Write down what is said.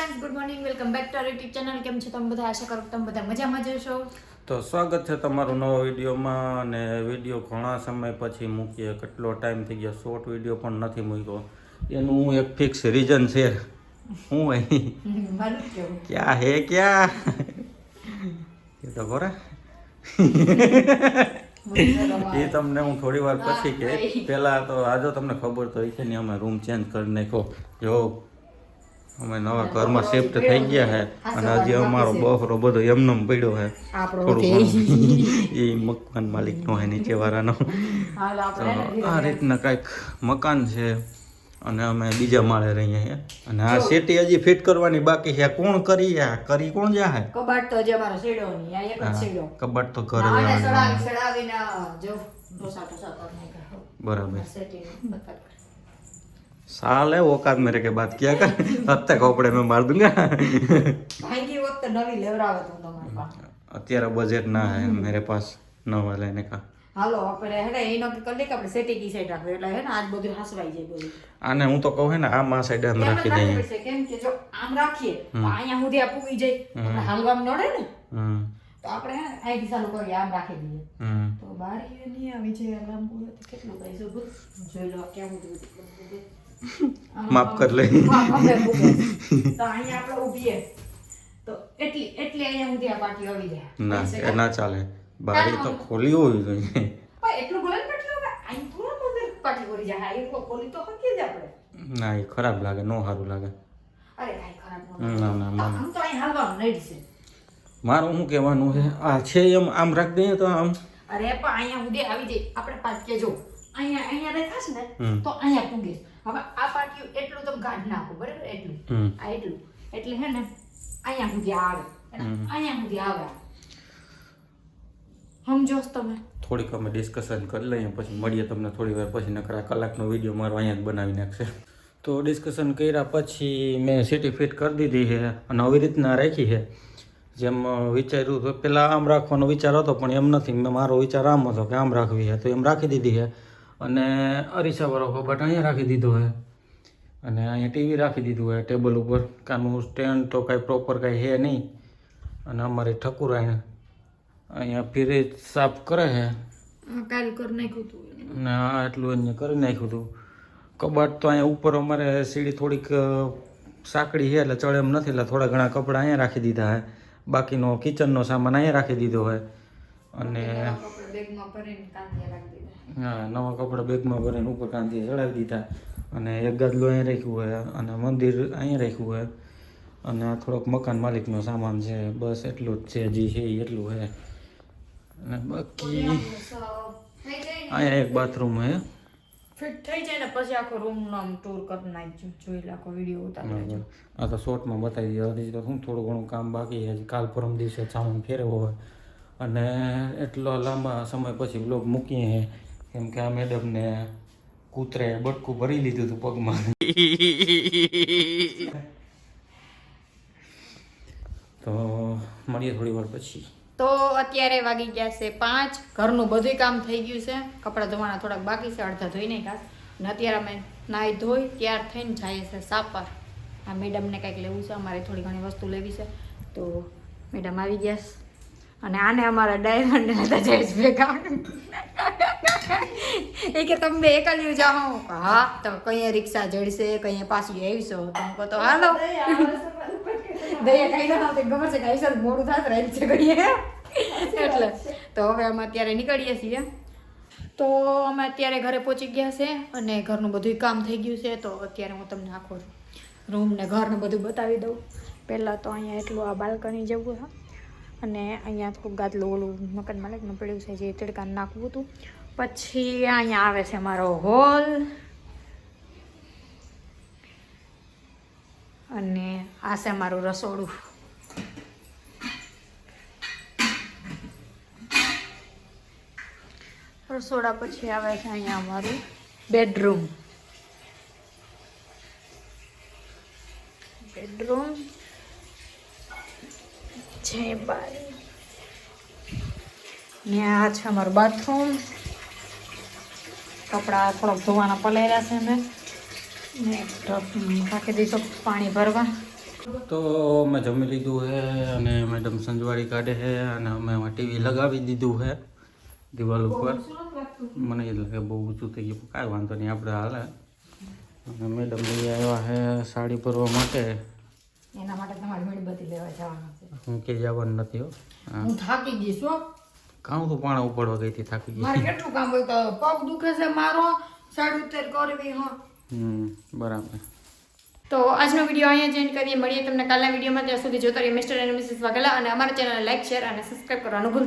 Friends, good morning, welcome back to YouTube channel. કેમ છો તમે બધા? આશા કરું કે તમે બધા મજામાં જ હશો. તો સ્વાગત છે તમારું નવા વિડીયોમાં. અને વિડીયો ઘણા સમય પછી મૂકીએ, કેટલો ટાઈમ થઈ ગયો, શોર્ટ વિડીયો પણ નથી મૂક્યો. એનું એક ફિક્સ રીઝન છે. હું અહીં ક્યાં હે ક્યાં એ તો ખરા એ તમને હું થોડી વાર પછી કે પહેલાં તો આજે તમને ખબર તો છે ને, અમે રૂમ ચેન્જ કરી નાખ્યો. જો અમે નવા ઘરમાં શિફ્ટ થઈ ગયા છે અને હજી અમારો બફરો બધો એમનેમ પડ્યો છે. થોડું એ મકાન માલિકનો છે, નીચેવાળાનો. તો આ રીતના કાંઈક મકાન છે અને અમે બીજા માળે રહીએ છીએ. અને આ સેટી હજી ફિટ કરવાની બાકી છે. કોણ કરી કોણ જાય? કબાટ તો જે અમારો શેડો ની આ એક જ શેડો. કબાટ તો ઘરે સડાવીને જો ઢોસા કરી નાખ્યા. બરાબર. સેટી બતા साल है औकात मेरे के बाद किया कर हत्ते कपड़े में मार दूंगा भाई वक्त नवी लेवरावे तो તમારી પાસે અત્યારે બજેટ ના હે मेरे पास નવા લેને કા. હાલો આપણે હેડે એનો કે કરી કે આપણે સેટી કી સાઈડ રાખો એટલે હે ને આજ બધું હાસવાઈ જાય બધું. આને હું તો કહું હે ને આમ આ સાઈડ આમ રાખી દઈએ. કેમ કે જો આમ રાખીએ તો અહીંયા સુધી આ પૂગી જાય, આપણે હાલવામ નડે ને. તો આપણે હે ને અહીંથી ચાલુ કરી આમ રાખી દઈએ. તો બારી ની આવી છે આમ પૂરો કેટલું કઈ જોઈ લો કેવું બધું માફ કર લે. તો અહીંયા આપણે ઊભીએ તો એટલી અહીંયા સુધી આ પાટી આવી જાય. ના એ ના ચાલે, બારી તો ખોલી હોવી જોઈએ. પણ એટલું બોલે ને એટલું અહીં થોડું મંદિર પાટી કરી જાય. આ એક ખોલી તો હકી જ આપણે. ના એ ખરાબ લાગે, નો સારું લાગે. અરે ભાઈ ખરાબ ના ના ના આમ તો અહીં હાલવાનું નહીં છે. મારું શું કહેવાનું છે, આ છે એમ આમ રાખી દઈએ તો આમ. અરે પણ અહીંયા સુધી આવી જાય આપણે પાટી જો અહીંયા દેખાશ ને તો અહીંયા પૂગે. હવે આ પાટિયું એટલું તમે કાઢ નાખો બરાબર, એટલું આ એટલું એટલે હે ને અહીંયા સુધી આવે, અહીંયા સુધી આવે. સમજો તમે? થોડીક અમે ડિસ્કશન કરી લઈએ, પછી મળીએ તમને થોડી વાર પછી. નકરા કલાકનો વિડીયો મારો અહીંયા જ બનાવી નાખશે. તો ડિસ્કશન કર્યા પછી મેં સીટી ફિટ કરી દીધી છે અને આવી રીતના રાખી છે. જેમ વિચાર્યું તો પહેલાં આમ રાખવાનો વિચાર હતો, પણ એમ નથી. મારો વિચાર આમ હતો કે આમ રાખવી છે, તો એમ રાખી દીધી છે. અને અરીસાવાળો કબાટ અહીંયા રાખી દીધો છે અને અહીંયા ટીવી રાખી દીધું છે ટેબલ ઉપર. કાનું સ્ટેન્ડ તો કાંઈ પ્રોપર કાંઈ છે નહીં. અને અમારી ઠકુરાઈને અહીંયા ફ્રીજ સાફ કરે છે કાલ કરી નાખ્યું હતું ને આ એટલું અહીંયા કરી નાખ્યું હતું. કબાટ તો અહીંયા ઉપર અમારે સીડી થોડીક સાંકડી છે એટલે ચડે એમ નથી, એટલે થોડા ઘણા કપડાં અહીંયા રાખી દીધા છે. બાકીનો કિચનનો સામાન અહીંયા રાખી દીધો છે. અને હા, નવા કપડાં બેગમાં ભરીને ઉપર કાંધી ચડાવી દીધા. અને એક ગાદલું અહીંયા રાખ્યું હોય અને મંદિર અહીંયા રાખ્યું હોય. અને આ થોડોક મકાન માલિકનો સામાન છે, બસ એટલું જ છે. જે છે એ એટલું છે. અને બાકી અહીંયા એક બાથરૂમ છે. ફિટ થઈ જાય ને પછી આખો રૂમ નો ટૂર કરી નાખજો, જોઈ લે આખો વિડીયો ઉતારજો. આ તો શોર્ટમાં બતાવી દઈએ. હજી તો શું થોડું ઘણું કામ બાકી છે. કાલ પરમ દિવસે સામાન ફેરવો હોય અને એટલો લાંબા સમય પછી બ્લોગ મૂકીએ કેમ કે આ મેડમને કૂતરે બટકું ભરી લીધું હતું પગમાં. તો મળીએ થોડી વાર પછી. તો અત્યારે વાગી ગયા છે 5. ઘરનું બધું કામ થઈ ગયું છે. કપડાં ધોવાના થોડાક બાકી છે, અડધા ધોઈ નાખ્યા. અને અત્યારે અમે નાહી ધોઈ તૈયાર થઈને જઈએ છે સાપર. આ મેડમને કંઈક લેવું છે, અમારે થોડી ઘણી વસ્તુ લેવી છે. તો મેડમ આવી ગયા છે અને આને અમારા ડાયમંડને હતા જયેશ ભેગા. એ કે તમે એકલ્યું જાઓ. હા તો કઈ રિક્ષા જડશે, કઈ પાછી આવીશો. તમે કહો તો હાલો. દયા કઈ ના ખબર છે કે મોડું થાત રહી છે કહીએ એટલે. તો હવે અમે અત્યારે નીકળીએ છીએ. તો અમે અત્યારે ઘરે પહોંચી ગયા છે અને ઘરનું બધું કામ થઈ ગયું છે. તો અત્યારે હું તમને આખો રૂમ ને ઘરને બધું બતાવી દઉં. પહેલાં તો અહીંયા એટલું આ બાલ્કની જેવું છે અને અહીંયા થોડુંક ગાદલું ઓલું મકાન માલિકનું પડ્યું છે જે તડકાને નાખવું હતું. પછી અહીંયા આવે છે મારો હોલ અને આ છે મારું રસોડું. રસોડા પછી આવે છે અહીંયા અમારું બેડરૂમ. છે બારી ને આ છે અમારું બાથરૂમ. કપડાં થોડોક ધોવાના પલાળ્યા છે મેં ને રાખી દઈશું પાણી ભરવા. તો મેં જમી લીધું છે અને મેડમ સંજવાળી કાઢે છે અને અમે એમાં ટીવી લગાવી દીધું છે દિવાલ ઉપર. મને એ લાગે બહુ ઊંચું થઈ ગયું, કાંઈ વાંધો નહીં, આપણે હાલે. અને મેડમ લઈ આવ્યા છે સાડી ભરવા માટે. એના માટે તમારી મીણબત્તી લેવા જવાનું છે. હું કે જવાનું નથી હો. હું થાકી ગઈશ હો. કામ તો પાણા ઉપાડવા ગઈ હતી, થાકી ગઈ. મારે કેટલું કામ હોય તો પગ દુખે છે મારો, સાડી ઉતર કરવી હો. બરાબર. તો આજનો વિડીયો અહીંયા જ એન્ડ કરીએ. મળીએ તમને કાલના વિડીયોમાં. ત્યાં સુધી જોતા રહીએ મિસ્ટર એન્ડ મિસિસ વાઘેલા અને અમારા ચેનલને લાઈક, શેર અને સબસ્ક્રાઈબ કરવાનું ભૂલતા